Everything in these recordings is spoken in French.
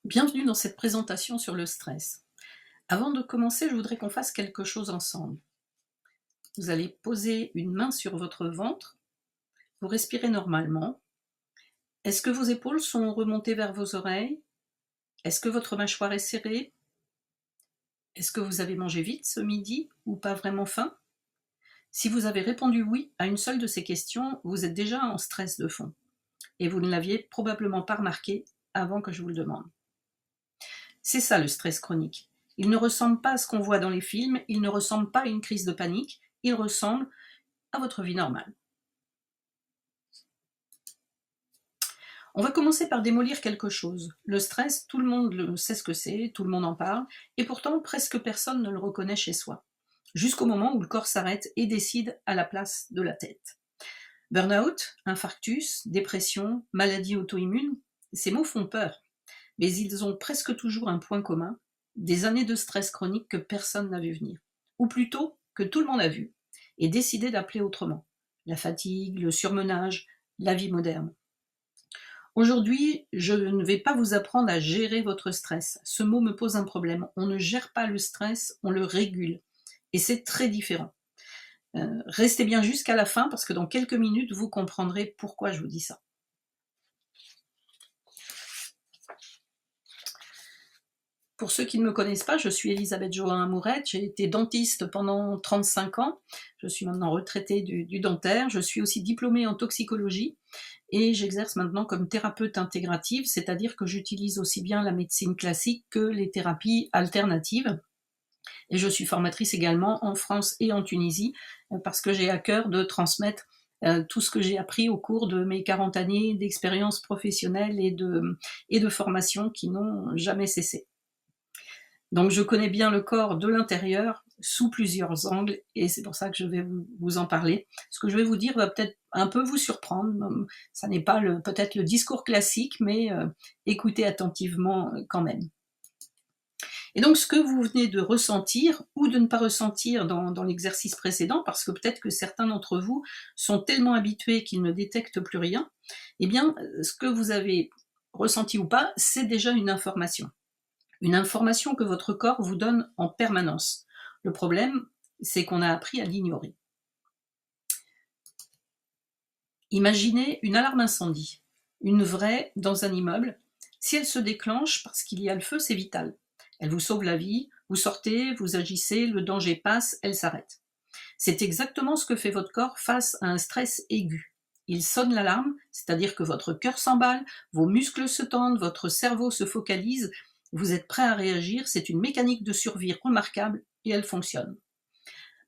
Bienvenue dans cette présentation sur le stress. Avant de commencer, je voudrais qu'on fasse quelque chose ensemble. Vous allez poser une main sur votre ventre, vous respirez normalement. Est-ce que vos épaules sont remontées vers vos oreilles? Est-ce que votre mâchoire est serrée? Est-ce que vous avez mangé vite ce midi ou pas vraiment faim? Si vous avez répondu oui à une seule de ces questions, vous êtes déjà en stress de fond et vous ne l'aviez probablement pas remarqué avant que je vous le demande. C'est ça le stress chronique. Il ne ressemble pas à ce qu'on voit dans les films, il ne ressemble pas à une crise de panique, il ressemble à votre vie normale. On va commencer par démolir quelque chose. Le stress, tout le monde sait ce que c'est, tout le monde en parle, et pourtant presque personne ne le reconnaît chez soi. Jusqu'au moment où le corps s'arrête et décide à la place de la tête. Burn-out, infarctus, dépression, maladie auto-immune, ces mots font peur, mais ils ont presque toujours un point commun, des années de stress chronique que personne n'a vu venir. Ou plutôt, que tout le monde a vu, et décidé d'appeler autrement. La fatigue, le surmenage, la vie moderne. Aujourd'hui, je ne vais pas vous apprendre à gérer votre stress. Ce mot me pose un problème. On ne gère pas le stress, on le régule. Et c'est très différent. Restez bien jusqu'à la fin parce que dans quelques minutes, vous comprendrez pourquoi je vous dis ça. Pour ceux qui ne me connaissent pas, je suis Elisabeth Johain-Amourette, j'ai été dentiste pendant 35 ans, je suis maintenant retraitée du dentaire, je suis aussi diplômée en toxicologie et j'exerce maintenant comme thérapeute intégrative, c'est-à-dire que j'utilise aussi bien la médecine classique que les thérapies alternatives. Et je suis formatrice également en France et en Tunisie parce que j'ai à cœur de transmettre tout ce que j'ai appris au cours de mes 40 années d'expérience professionnelle et de formation qui n'ont jamais cessé. Donc je connais bien le corps de l'intérieur sous plusieurs angles et c'est pour ça que je vais vous en parler. Ce que je vais vous dire va peut-être un peu vous surprendre. Ça n'est pas peut-être le discours classique, mais écoutez attentivement quand même. Et donc ce que vous venez de ressentir ou de ne pas ressentir dans l'exercice précédent, parce que peut-être que certains d'entre vous sont tellement habitués qu'ils ne détectent plus rien, eh bien ce que vous avez ressenti ou pas, c'est déjà une information. Une information que votre corps vous donne en permanence. Le problème, c'est qu'on a appris à l'ignorer. Imaginez une alarme incendie, une vraie dans un immeuble. Si elle se déclenche parce qu'il y a le feu, c'est vital. Elle vous sauve la vie, vous sortez, vous agissez, le danger passe, elle s'arrête. C'est exactement ce que fait votre corps face à un stress aigu. Il sonne l'alarme, c'est-à-dire que votre cœur s'emballe, vos muscles se tendent, votre cerveau se focalise, vous êtes prêt à réagir, c'est une mécanique de survie remarquable et elle fonctionne.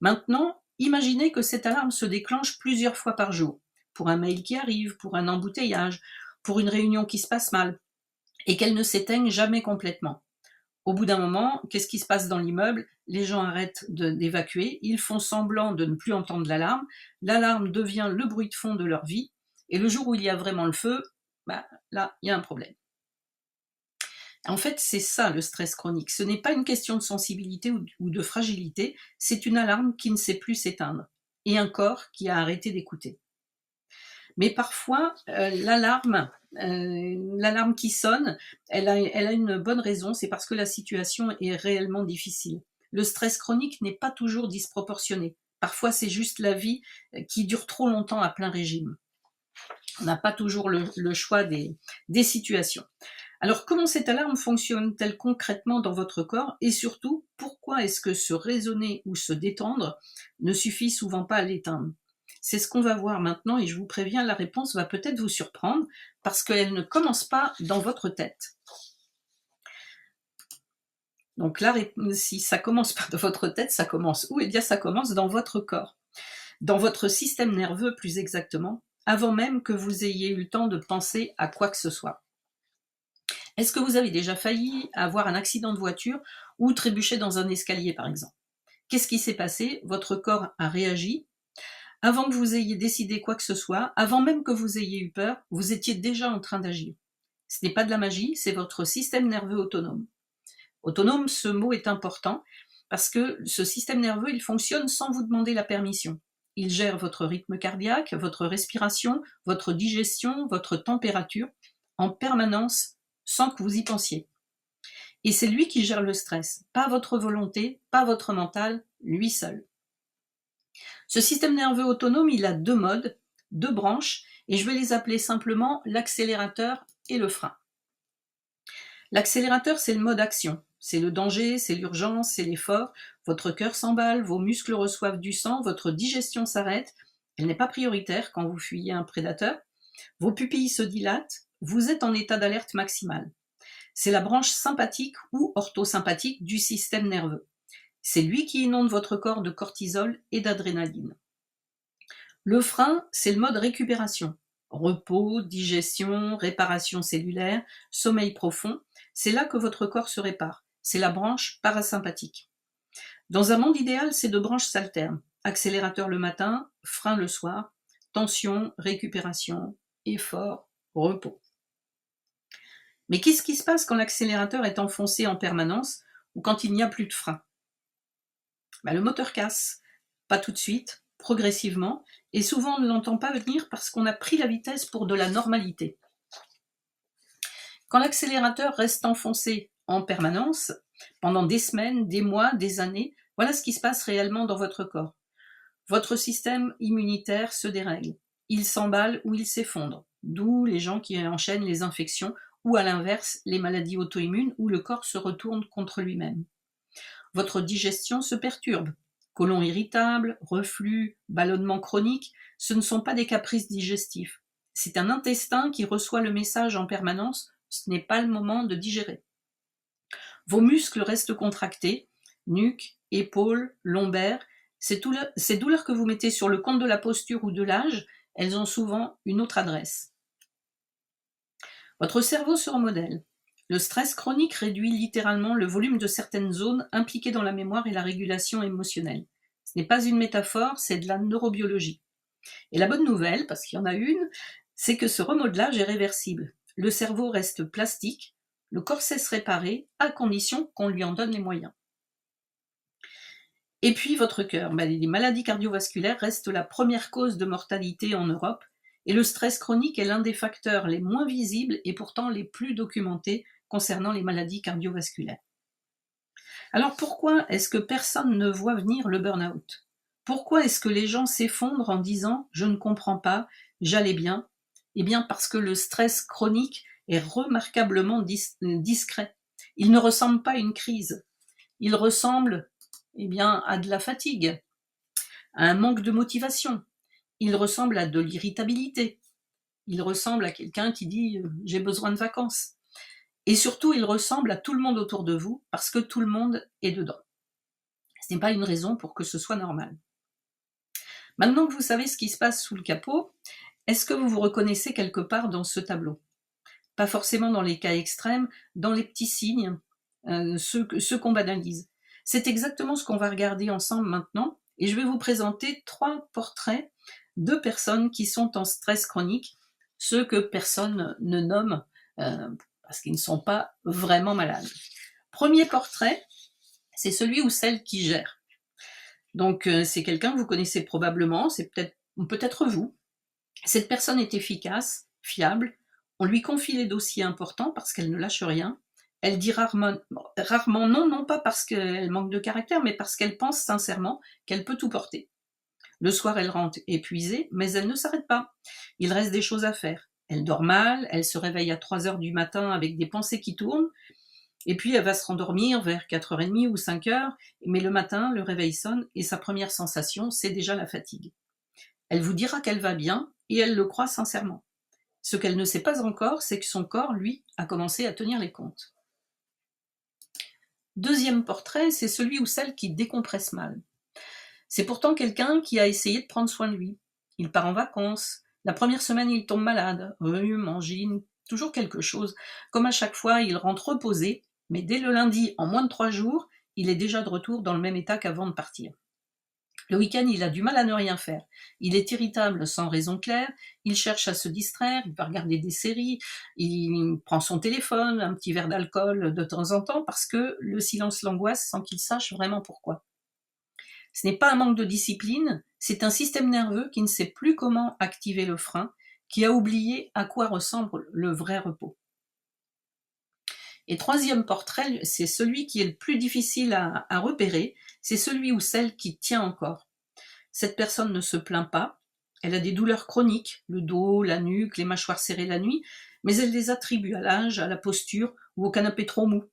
Maintenant, imaginez que cette alarme se déclenche plusieurs fois par jour, pour un mail qui arrive, pour un embouteillage, pour une réunion qui se passe mal, et qu'elle ne s'éteigne jamais complètement. Au bout d'un moment, qu'est-ce qui se passe dans l'immeuble? Les gens arrêtent d'évacuer, ils font semblant de ne plus entendre l'alarme devient le bruit de fond de leur vie, et le jour où il y a vraiment le feu, là, il y a un problème. En fait, c'est ça le stress chronique. Ce n'est pas une question de sensibilité ou de fragilité, c'est une alarme qui ne sait plus s'éteindre, et un corps qui a arrêté d'écouter. Mais parfois, l'alarme qui sonne, elle a une bonne raison, c'est parce que la situation est réellement difficile. Le stress chronique n'est pas toujours disproportionné. Parfois, c'est juste la vie qui dure trop longtemps à plein régime. On n'a pas toujours le choix des situations. Alors, comment cette alarme fonctionne-t-elle concrètement dans votre corps? Et surtout, pourquoi est-ce que se raisonner ou se détendre ne suffit souvent pas à l'éteindre? C'est ce qu'on va voir maintenant et je vous préviens, la réponse va peut-être vous surprendre parce qu'elle ne commence pas dans votre tête. Donc là, si ça commence pas dans votre tête, ça commence où? Eh bien, ça commence dans votre corps, dans votre système nerveux plus exactement, avant même que vous ayez eu le temps de penser à quoi que ce soit. Est-ce que vous avez déjà failli avoir un accident de voiture ou trébuché dans un escalier, par exemple? Qu'est-ce qui s'est passé? Votre corps a réagi. Avant que vous ayez décidé quoi que ce soit, avant même que vous ayez eu peur, vous étiez déjà en train d'agir. Ce n'est pas de la magie, c'est votre système nerveux autonome. Autonome, ce mot est important parce que ce système nerveux, il fonctionne sans vous demander la permission. Il gère votre rythme cardiaque, votre respiration, votre digestion, votre température en permanence sans que vous y pensiez. Et c'est lui qui gère le stress, pas votre volonté, pas votre mental, lui seul. Ce système nerveux autonome, il a deux modes, deux branches, et je vais les appeler simplement l'accélérateur et le frein. L'accélérateur, c'est le mode action. C'est le danger, c'est l'urgence, c'est l'effort. Votre cœur s'emballe, vos muscles reçoivent du sang, votre digestion s'arrête. Elle n'est pas prioritaire quand vous fuyez un prédateur. Vos pupilles se dilatent, vous êtes en état d'alerte maximale. C'est la branche sympathique ou orthosympathique du système nerveux. C'est lui qui inonde votre corps de cortisol et d'adrénaline. Le frein, c'est le mode récupération. Repos, digestion, réparation cellulaire, sommeil profond, c'est là que votre corps se répare. C'est la branche parasympathique. Dans un monde idéal, ces deux branches s'alternent. Accélérateur le matin, frein le soir, tension, récupération, effort, repos. Mais qu'est-ce qui se passe quand l'accélérateur est enfoncé en permanence ou quand il n'y a plus de frein? Le moteur casse, pas tout de suite, progressivement, et souvent on ne l'entend pas venir parce qu'on a pris la vitesse pour de la normalité. Quand l'accélérateur reste enfoncé en permanence, pendant des semaines, des mois, des années, voilà ce qui se passe réellement dans votre corps. Votre système immunitaire se dérègle. Il s'emballe ou il s'effondre. D'où les gens qui enchaînent les infections ou à l'inverse, les maladies auto-immunes où le corps se retourne contre lui-même. Votre digestion se perturbe. Côlon irritable, reflux, ballonnement chronique, ce ne sont pas des caprices digestifs. C'est un intestin qui reçoit le message en permanence, ce n'est pas le moment de digérer. Vos muscles restent contractés, nuque, épaules, lombaires. Ces douleurs que vous mettez sur le compte de la posture ou de l'âge, elles ont souvent une autre adresse. Votre cerveau se remodèle. Le stress chronique réduit littéralement le volume de certaines zones impliquées dans la mémoire et la régulation émotionnelle. Ce n'est pas une métaphore, c'est de la neurobiologie. Et la bonne nouvelle, parce qu'il y en a une, c'est que ce remodelage est réversible. Le cerveau reste plastique, le corps sait se réparer, à condition qu'on lui en donne les moyens. Et puis votre cœur. Les maladies cardiovasculaires restent la première cause de mortalité en Europe, et le stress chronique est l'un des facteurs les moins visibles et pourtant les plus documentés concernant les maladies cardiovasculaires. Alors pourquoi est-ce que personne ne voit venir le burn-out? Pourquoi est-ce que les gens s'effondrent en disant « je ne comprends pas, j'allais bien ». Eh bien parce que le stress chronique est remarquablement discret. Il ne ressemble pas à une crise. Il ressemble à de la fatigue, à un manque de motivation. Il ressemble à de l'irritabilité. Il ressemble à quelqu'un qui dit « j'ai besoin de vacances ». Et surtout, il ressemble à tout le monde autour de vous parce que tout le monde est dedans. Ce n'est pas une raison pour que ce soit normal. Maintenant que vous savez ce qui se passe sous le capot, est-ce que vous vous reconnaissez quelque part dans ce tableau? Pas forcément dans les cas extrêmes, dans les petits signes, ceux qu'on banalise. C'est exactement ce qu'on va regarder ensemble maintenant, et je vais vous présenter 3 portraits de personnes qui sont en stress chronique, ceux que personne ne nomme parce qu'ils ne sont pas vraiment malades. Premier portrait, c'est celui ou celle qui gère. Donc c'est quelqu'un que vous connaissez probablement, c'est peut-être vous. Cette personne est efficace, fiable, on lui confie les dossiers importants parce qu'elle ne lâche rien. Elle dit rarement non, non pas parce qu'elle manque de caractère, mais parce qu'elle pense sincèrement qu'elle peut tout porter. Le soir, elle rentre épuisée, mais elle ne s'arrête pas. Il reste des choses à faire. Elle dort mal, elle se réveille à 3h du matin avec des pensées qui tournent, et puis elle va se rendormir vers 4h30 ou 5h, mais le matin, le réveil sonne, et sa première sensation, c'est déjà la fatigue. Elle vous dira qu'elle va bien, et elle le croit sincèrement. Ce qu'elle ne sait pas encore, c'est que son corps, lui, a commencé à tenir les comptes. Deuxième portrait, c'est celui ou celle qui décompresse mal. C'est pourtant quelqu'un qui a essayé de prendre soin de lui. Il part en vacances. La première semaine, il tombe malade. Rhume, angine, toujours quelque chose. Comme à chaque fois, il rentre reposé, mais dès le lundi, en moins de 3 jours, il est déjà de retour dans le même état qu'avant de partir. Le week-end, il a du mal à ne rien faire. Il est irritable sans raison claire, il cherche à se distraire, il va regarder des séries, il prend son téléphone, un petit verre d'alcool de temps en temps, parce que le silence l'angoisse sans qu'il sache vraiment pourquoi. Ce n'est pas un manque de discipline, c'est un système nerveux qui ne sait plus comment activer le frein, qui a oublié à quoi ressemble le vrai repos. Et troisième portrait, c'est celui qui est le plus difficile à repérer, c'est celui ou celle qui tient encore. Cette personne ne se plaint pas, elle a des douleurs chroniques, le dos, la nuque, les mâchoires serrées la nuit, mais elle les attribue à l'âge, à la posture ou au canapé trop mou.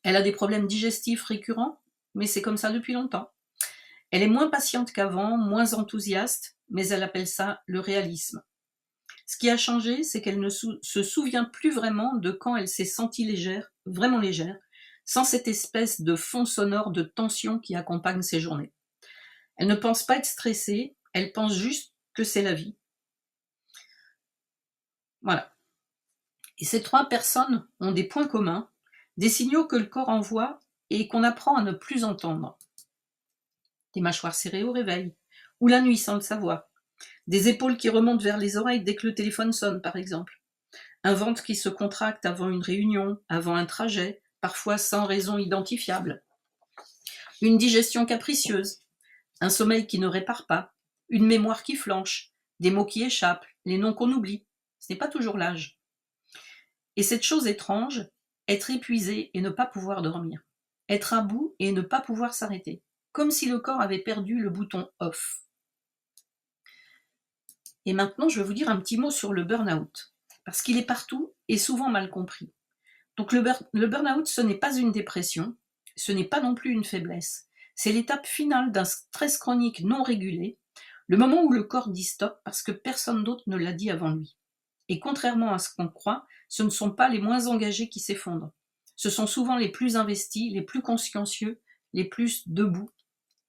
Elle a des problèmes digestifs récurrents, mais c'est comme ça depuis longtemps. Elle est moins patiente qu'avant, moins enthousiaste, mais elle appelle ça le réalisme. Ce qui a changé, c'est qu'elle ne se souvient plus vraiment de quand elle s'est sentie légère, vraiment légère, sans cette espèce de fond sonore de tension qui accompagne ses journées. Elle ne pense pas être stressée, elle pense juste que c'est la vie. Voilà. Et ces trois personnes ont des points communs, des signaux que le corps envoie et qu'on apprend à ne plus entendre. Des mâchoires serrées au réveil, ou la nuit sans le savoir. Des épaules qui remontent vers les oreilles dès que le téléphone sonne, par exemple. Un ventre qui se contracte avant une réunion, avant un trajet, parfois sans raison identifiable. Une digestion capricieuse, un sommeil qui ne répare pas, une mémoire qui flanche, des mots qui échappent, les noms qu'on oublie. Ce n'est pas toujours l'âge. Et cette chose étrange, être épuisé et ne pas pouvoir dormir. Être à bout et ne pas pouvoir s'arrêter. Comme si le corps avait perdu le bouton off. Et maintenant, je vais vous dire un petit mot sur le burn-out. Parce qu'il est partout et souvent mal compris. Donc le burn-out, ce n'est pas une dépression, ce n'est pas non plus une faiblesse. C'est l'étape finale d'un stress chronique non régulé, le moment où le corps dit stop parce que personne d'autre ne l'a dit avant lui. Et contrairement à ce qu'on croit, ce ne sont pas les moins engagés qui s'effondrent. Ce sont souvent les plus investis, les plus consciencieux, les plus debout,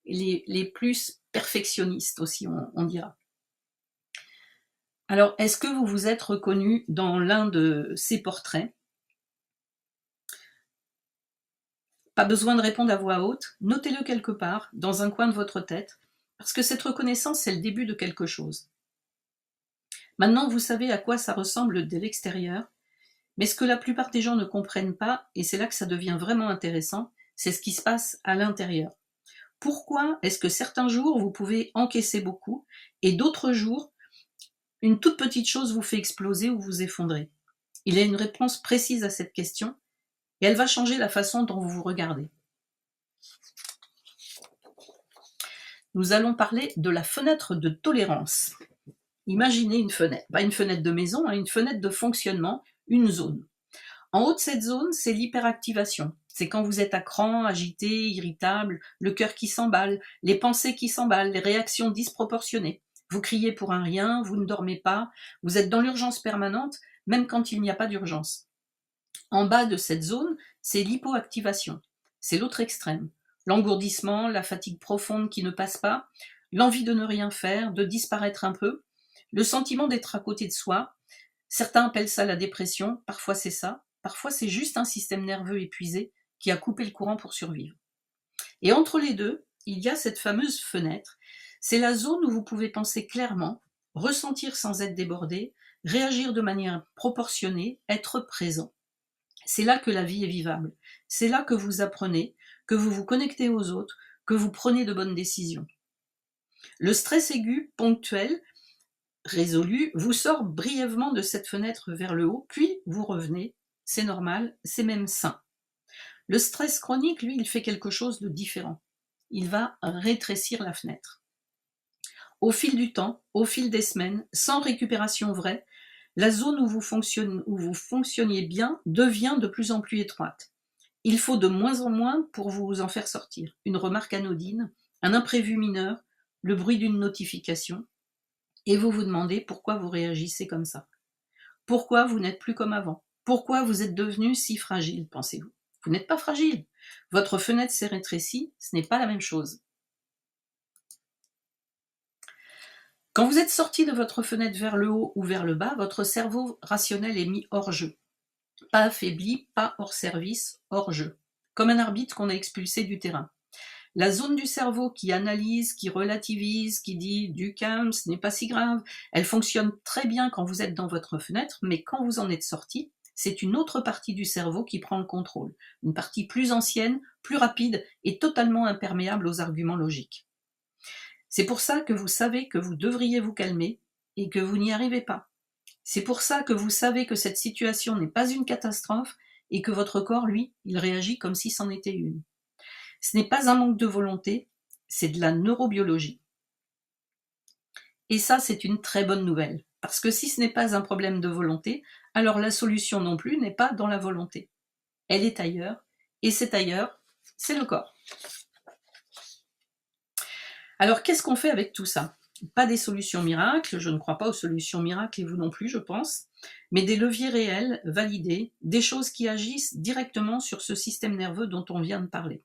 les plus perfectionnistes aussi, on dira. Alors, est-ce que vous vous êtes reconnu dans l'un de ces portraits? Pas besoin de répondre à voix haute, notez-le quelque part, dans un coin de votre tête, parce que cette reconnaissance, c'est le début de quelque chose. Maintenant, vous savez à quoi ça ressemble de l'extérieur, mais ce que la plupart des gens ne comprennent pas, et c'est là que ça devient vraiment intéressant, c'est ce qui se passe à l'intérieur. Pourquoi est-ce que certains jours, vous pouvez encaisser beaucoup, et d'autres jours, une toute petite chose vous fait exploser ou vous effondrer? Il y a une réponse précise à cette question, et elle va changer la façon dont vous vous regardez. Nous allons parler de la fenêtre de tolérance. Imaginez une fenêtre, pas une fenêtre de maison, une fenêtre de fonctionnement, une zone. En haut de cette zone, c'est l'hyperactivation. C'est quand vous êtes à cran, agité, irritable, le cœur qui s'emballe, les pensées qui s'emballent, les réactions disproportionnées. Vous criez pour un rien, vous ne dormez pas, vous êtes dans l'urgence permanente, même quand il n'y a pas d'urgence. En bas de cette zone, c'est l'hypoactivation. C'est l'autre extrême. L'engourdissement, la fatigue profonde qui ne passe pas, l'envie de ne rien faire, de disparaître un peu, le sentiment d'être à côté de soi. Certains appellent ça la dépression, parfois c'est ça, parfois c'est juste un système nerveux épuisé qui a coupé le courant pour survivre. Et entre les deux, il y a cette fameuse fenêtre. C'est la zone où vous pouvez penser clairement, ressentir sans être débordé, réagir de manière proportionnée, être présent. C'est là que la vie est vivable. C'est là que vous apprenez, que vous vous connectez aux autres, que vous prenez de bonnes décisions. Le stress aigu, ponctuel, résolu, vous sort brièvement de cette fenêtre vers le haut, puis vous revenez. C'est normal, c'est même sain. Le stress chronique, lui, il fait quelque chose de différent. Il va rétrécir la fenêtre. Au fil du temps, au fil des semaines, sans récupération vraie, la zone où vous fonctionniez bien devient de plus en plus étroite. Il faut de moins en moins pour vous en faire sortir. Une remarque anodine, un imprévu mineur, le bruit d'une notification, et vous vous demandez pourquoi vous réagissez comme ça. Pourquoi vous n'êtes plus comme avant? Pourquoi vous êtes devenu si fragile, pensez-vous? Vous n'êtes pas fragile. Votre fenêtre s'est rétrécie, ce n'est pas la même chose. Quand vous êtes sorti de votre fenêtre vers le haut ou vers le bas, votre cerveau rationnel est mis hors jeu. Pas affaibli, pas hors service, hors jeu. Comme un arbitre qu'on a expulsé du terrain. La zone du cerveau qui analyse, qui relativise, qui dit du calme, ce n'est pas si grave, elle fonctionne très bien quand vous êtes dans votre fenêtre, mais quand vous en êtes sorti, c'est une autre partie du cerveau qui prend le contrôle. Une partie plus ancienne, plus rapide et totalement imperméable aux arguments logiques. C'est pour ça que vous savez que vous devriez vous calmer et que vous n'y arrivez pas. C'est pour ça que vous savez que cette situation n'est pas une catastrophe et que votre corps, lui, il réagit comme si c'en était une. Ce n'est pas un manque de volonté, c'est de la neurobiologie. Et ça, c'est une très bonne nouvelle, parce que si ce n'est pas un problème de volonté, alors la solution non plus n'est pas dans la volonté. Elle est ailleurs, et c'est ailleurs, c'est le corps. Alors, qu'est-ce qu'on fait avec tout ça? Pas des solutions miracles, je ne crois pas aux solutions miracles, et vous non plus, je pense, mais des leviers réels, validés, des choses qui agissent directement sur ce système nerveux dont on vient de parler.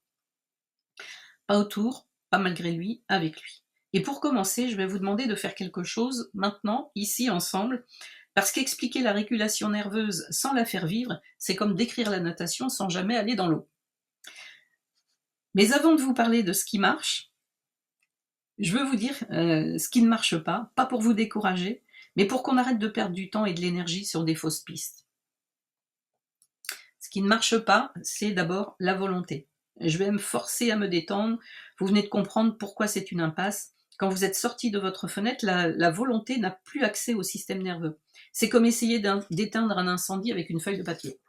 Pas autour, pas malgré lui, avec lui. Et pour commencer, je vais vous demander de faire quelque chose maintenant, ici, ensemble, parce qu'expliquer la régulation nerveuse sans la faire vivre, c'est comme décrire la natation sans jamais aller dans l'eau. Mais avant de vous parler de ce qui marche, je veux vous dire ce qui ne marche pas pour vous décourager, mais pour qu'on arrête de perdre du temps et de l'énergie sur des fausses pistes. Ce qui ne marche pas, c'est d'abord la volonté. Je vais me forcer à me détendre. Vous venez de comprendre pourquoi c'est une impasse. Quand vous êtes sorti de votre fenêtre, la volonté n'a plus accès au système nerveux. C'est comme essayer d'éteindre un incendie avec une feuille de papier.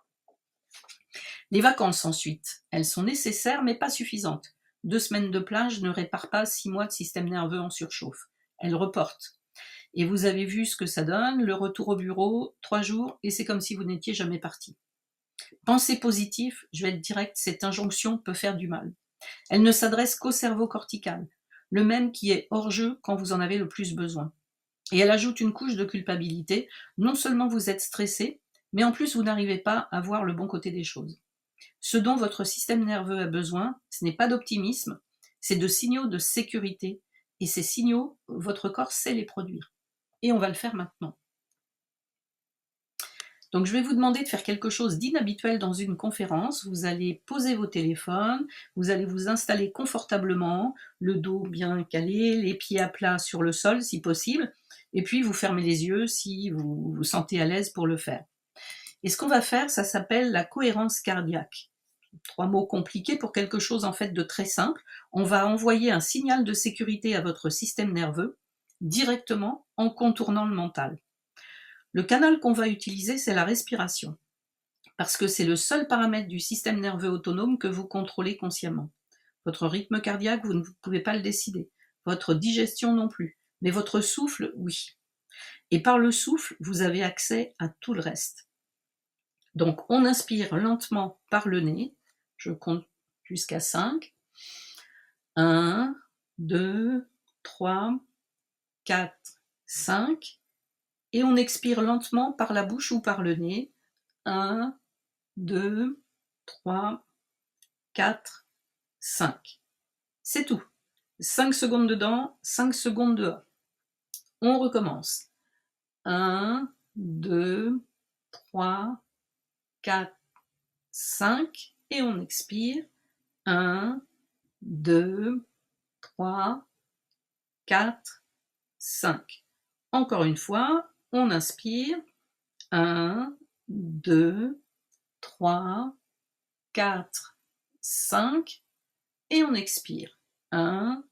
Les vacances ensuite, elles sont nécessaires mais pas suffisantes. 2 semaines de plage ne réparent pas 6 mois de système nerveux en surchauffe. Elles reportent. Et vous avez vu ce que ça donne, le retour au bureau, 3 jours, et c'est comme si vous n'étiez jamais parti. Pensée positive, je vais être direct, cette injonction peut faire du mal. Elle ne s'adresse qu'au cerveau cortical, le même qui est hors jeu quand vous en avez le plus besoin. Et elle ajoute une couche de culpabilité. Non seulement vous êtes stressé, mais en plus vous n'arrivez pas à voir le bon côté des choses. Ce dont votre système nerveux a besoin, ce n'est pas d'optimisme, c'est de signaux de sécurité. Et ces signaux, votre corps sait les produire. Et on va le faire maintenant. Donc je vais vous demander de faire quelque chose d'inhabituel dans une conférence. Vous allez poser vos téléphones, vous allez vous installer confortablement, le dos bien calé, les pieds à plat sur le sol si possible, et puis vous fermez les yeux si vous vous sentez à l'aise pour le faire. Et ce qu'on va faire, ça s'appelle la cohérence cardiaque. 3 mots compliqués pour quelque chose en fait de très simple. On va envoyer un signal de sécurité à votre système nerveux directement en contournant le mental. Le canal qu'on va utiliser, c'est la respiration, parce que c'est le seul paramètre du système nerveux autonome que vous contrôlez consciemment. Votre rythme cardiaque, vous ne pouvez pas le décider. Votre digestion non plus. Mais votre souffle, oui. Et par le souffle, vous avez accès à tout le reste. Donc, on inspire lentement par le nez. Je compte jusqu'à 5. 1, 2, 3, 4, 5. Et on expire lentement par la bouche ou par le nez. 1, 2, 3, 4, 5. C'est tout. 5 secondes dedans, 5 secondes dehors. On recommence. 1, 2, 3, 4, 5. Et on expire. 1, 2, 3, 4, 5. Encore une fois, on inspire. 1, 2, 3, 4, 5. Et on expire. 1,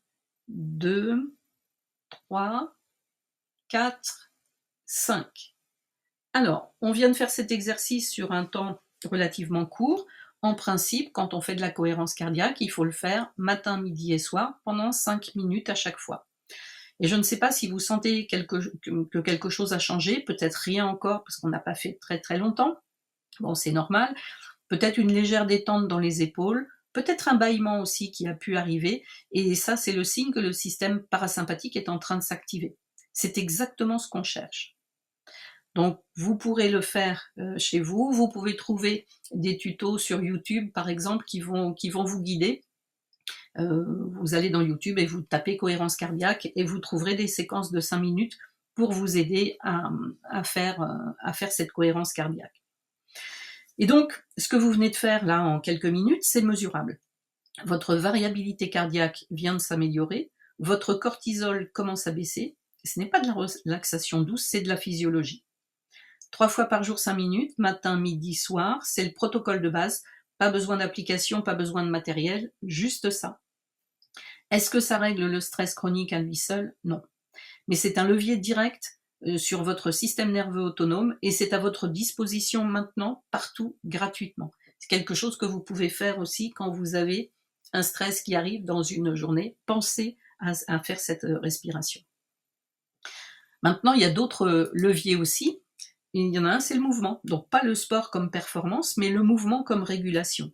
2, 3, 4, 5. Alors, on vient de faire cet exercice sur un temps relativement court. En principe, quand on fait de la cohérence cardiaque, il faut le faire matin, midi et soir pendant 5 minutes à chaque fois. Et je ne sais pas si vous sentez que quelque chose a changé, peut-être rien encore parce qu'on n'a pas fait très très longtemps. Bon, c'est normal. Peut-être une légère détente dans les épaules, peut-être un bâillement aussi qui a pu arriver, et ça c'est le signe que le système parasympathique est en train de s'activer. C'est exactement ce qu'on cherche. Donc vous pourrez le faire chez vous, vous pouvez trouver des tutos sur YouTube par exemple qui vont vous guider. Vous allez dans YouTube et vous tapez cohérence cardiaque et vous trouverez des séquences de 5 minutes pour vous aider à faire cette cohérence cardiaque. Et donc, ce que vous venez de faire là en quelques minutes, c'est mesurable. Votre variabilité cardiaque vient de s'améliorer, votre cortisol commence à baisser. Ce n'est pas de la relaxation douce, c'est de la physiologie. 3 fois par jour, 5 minutes, matin, midi, soir, c'est le protocole de base. Pas besoin d'application, pas besoin de matériel, juste ça. Est-ce que ça règle le stress chronique à lui seul? Non. Mais c'est un levier direct sur votre système nerveux autonome et c'est à votre disposition maintenant, partout, gratuitement. C'est quelque chose que vous pouvez faire aussi quand vous avez un stress qui arrive dans une journée. Pensez à faire cette respiration. Maintenant, il y a d'autres leviers aussi. Il y en a un, c'est le mouvement. Donc pas le sport comme performance, mais le mouvement comme régulation.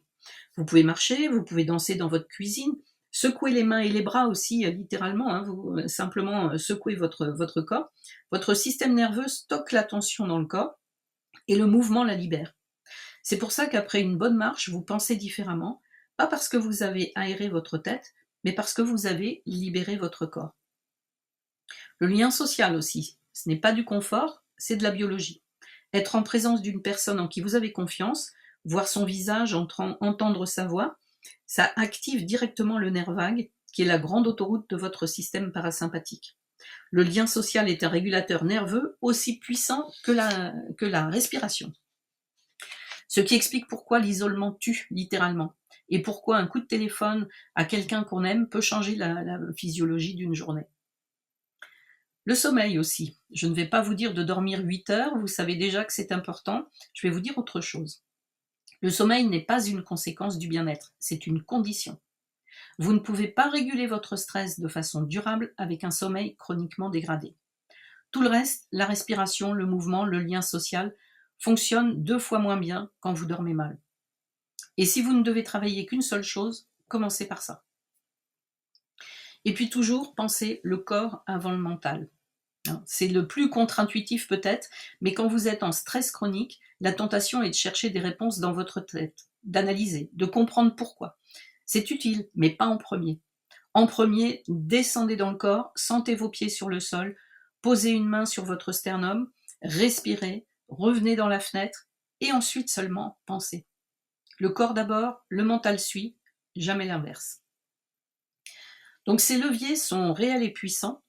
Vous pouvez marcher, vous pouvez danser dans votre cuisine, secouer les mains et les bras aussi, littéralement, hein, vous simplement secouez votre corps. Votre système nerveux stocke la tension dans le corps et le mouvement la libère. C'est pour ça qu'après une bonne marche, vous pensez différemment, pas parce que vous avez aéré votre tête, mais parce que vous avez libéré votre corps. Le lien social aussi, ce n'est pas du confort, c'est de la biologie. Être en présence d'une personne en qui vous avez confiance, voir son visage, entendre sa voix, ça active directement le nerf vague, qui est la grande autoroute de votre système parasympathique. Le lien social est un régulateur nerveux aussi puissant que la respiration. Ce qui explique pourquoi l'isolement tue, littéralement, et pourquoi un coup de téléphone à quelqu'un qu'on aime peut changer la physiologie d'une journée. Le sommeil aussi. Je ne vais pas vous dire de dormir 8 heures, vous savez déjà que c'est important. Je vais vous dire autre chose. Le sommeil n'est pas une conséquence du bien-être, c'est une condition. Vous ne pouvez pas réguler votre stress de façon durable avec un sommeil chroniquement dégradé. Tout le reste, la respiration, le mouvement, le lien social, fonctionne 2 fois moins bien quand vous dormez mal. Et si vous ne devez travailler qu'une seule chose, commencez par ça. Et puis toujours, pensez le corps avant le mental. C'est le plus contre-intuitif peut-être, mais quand vous êtes en stress chronique, la tentation est de chercher des réponses dans votre tête, d'analyser, de comprendre pourquoi. C'est utile, mais pas en premier. En premier, descendez dans le corps, sentez vos pieds sur le sol, posez une main sur votre sternum, respirez, revenez dans la fenêtre, et ensuite seulement pensez. Le corps d'abord, le mental suit, jamais l'inverse. Donc ces leviers sont réels et puissants,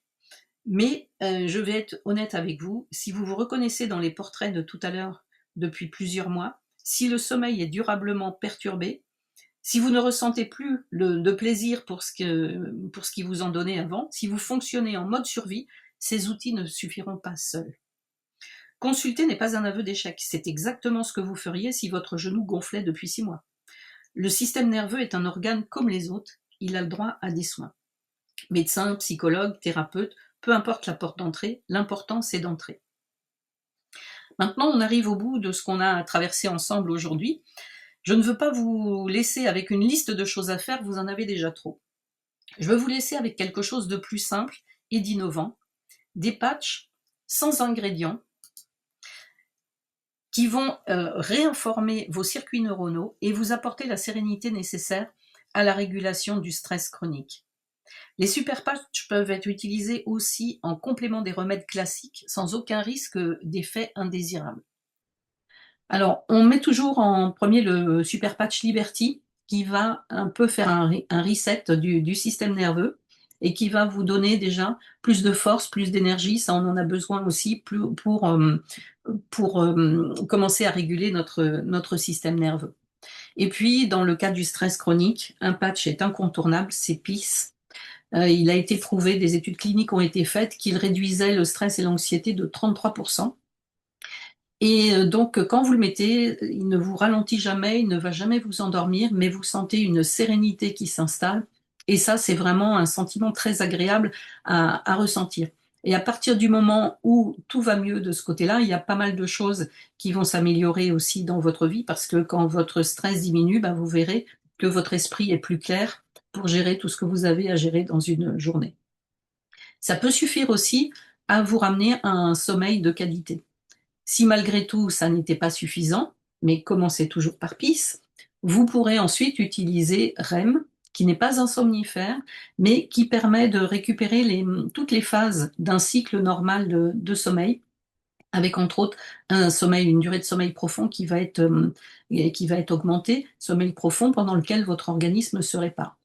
mais je vais être honnête avec vous, si vous vous reconnaissez dans les portraits de tout à l'heure depuis plusieurs mois, si le sommeil est durablement perturbé, si vous ne ressentez plus de plaisir pour ce qui vous en donnait avant, si vous fonctionnez en mode survie, ces outils ne suffiront pas seuls. Consulter n'est pas un aveu d'échec, c'est exactement ce que vous feriez si votre genou gonflait depuis 6 mois. Le système nerveux est un organe comme les autres, il a le droit à des soins. Médecin, psychologue, thérapeute, peu importe la porte d'entrée, l'important c'est d'entrer. Maintenant, on arrive au bout de ce qu'on a traversé ensemble aujourd'hui. Je ne veux pas vous laisser avec une liste de choses à faire, vous en avez déjà trop. Je veux vous laisser avec quelque chose de plus simple et d'innovant, des patchs sans ingrédients qui vont réinformer vos circuits neuronaux et vous apporter la sérénité nécessaire à la régulation du stress chronique. Les super patchs peuvent être utilisés aussi en complément des remèdes classiques sans aucun risque d'effet indésirable. Alors, on met toujours en premier le super patch Liberty qui va un peu faire un reset du système nerveux et qui va vous donner déjà plus de force, plus d'énergie. Ça, on en a besoin aussi pour commencer à réguler notre système nerveux. Et puis, dans le cas du stress chronique, un patch est incontournable, c'est PEACE. Il a été prouvé, des études cliniques ont été faites, qu'il réduisait le stress et l'anxiété de 33%. Et donc, quand vous le mettez, il ne vous ralentit jamais, il ne va jamais vous endormir, mais vous sentez une sérénité qui s'installe. Et ça, c'est vraiment un sentiment très agréable à ressentir. Et à partir du moment où tout va mieux de ce côté-là, il y a pas mal de choses qui vont s'améliorer aussi dans votre vie, parce que quand votre stress diminue, bah, vous verrez que votre esprit est plus clair pour gérer tout ce que vous avez à gérer dans une journée. Ça peut suffire aussi à vous ramener à un sommeil de qualité. Si malgré tout ça n'était pas suffisant, mais commencez toujours par PEACE, vous pourrez ensuite utiliser REM, qui n'est pas un somnifère, mais qui permet de récupérer toutes les phases d'un cycle normal de sommeil, avec entre autres une durée de sommeil profond qui va être augmentée, sommeil profond pendant lequel votre organisme se répare.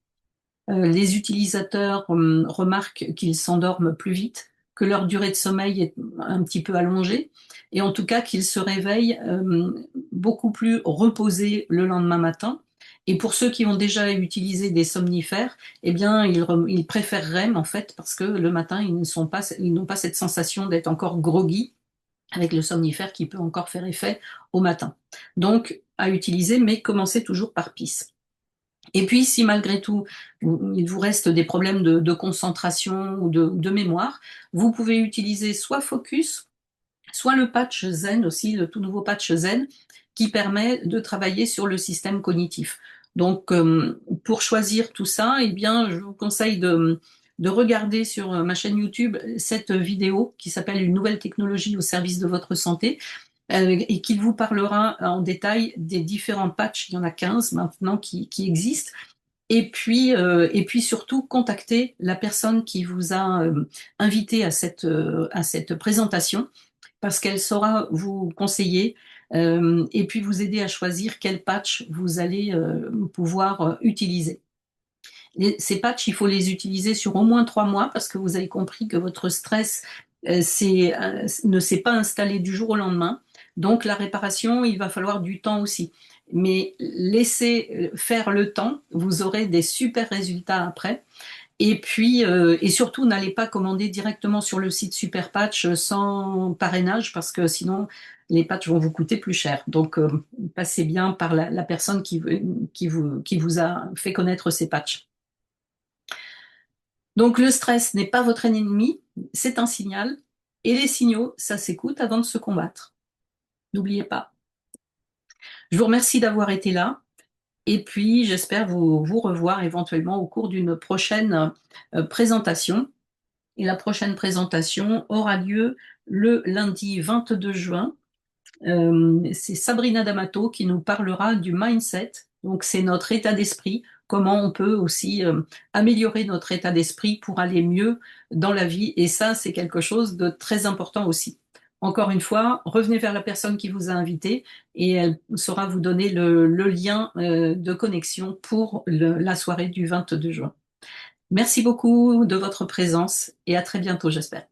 Les utilisateurs remarquent qu'ils s'endorment plus vite, que leur durée de sommeil est un petit peu allongée, et en tout cas qu'ils se réveillent beaucoup plus reposés le lendemain matin, Et pour ceux qui ont déjà utilisé des somnifères, eh bien, ils préfèrent REM en fait parce que le matin, ils n'ont pas cette sensation d'être encore groggy avec le somnifère qui peut encore faire effet au matin. Donc, à utiliser, mais commencez toujours par PIS. Et puis, si malgré tout, il vous reste des problèmes de concentration ou de mémoire, vous pouvez utiliser soit Focus, soit le patch Zen aussi, le tout nouveau patch Zen, qui permet de travailler sur le système cognitif. Donc, pour choisir tout ça, eh bien, je vous conseille de regarder sur ma chaîne YouTube cette vidéo qui s'appelle Une nouvelle technologie au service de votre santé et qui vous parlera en détail des différents patchs. Il y en a 15 maintenant qui existent. Et puis surtout, contactez la personne qui vous a invité à cette présentation parce qu'elle saura vous conseiller et puis vous aider à choisir quel patch vous allez pouvoir utiliser. Ces patchs, il faut les utiliser sur au moins 3 mois parce que vous avez compris que votre stress ne s'est pas installé du jour au lendemain. Donc la réparation, il va falloir du temps aussi. Mais laissez faire le temps, vous aurez des super résultats après. Et puis, et surtout, n'allez pas commander directement sur le site Super Patch sans parrainage parce que sinon, les patchs vont vous coûter plus cher. Donc, passez bien par la personne qui vous a fait connaître ces patchs. Donc, le stress n'est pas votre ennemi, c'est un signal. Et les signaux, ça s'écoute avant de se combattre. N'oubliez pas. Je vous remercie d'avoir été là. Et puis, j'espère vous revoir éventuellement au cours d'une prochaine présentation. Et la prochaine présentation aura lieu le lundi 22 juin. C'est Sabrina D'Amato qui nous parlera du mindset. Donc, c'est notre état d'esprit, comment on peut aussi améliorer notre état d'esprit pour aller mieux dans la vie. Et ça, c'est quelque chose de très important aussi. Encore une fois, revenez vers la personne qui vous a invité et elle saura vous donner le lien de connexion pour la soirée du 22 juin. Merci beaucoup de votre présence et à très bientôt, j'espère.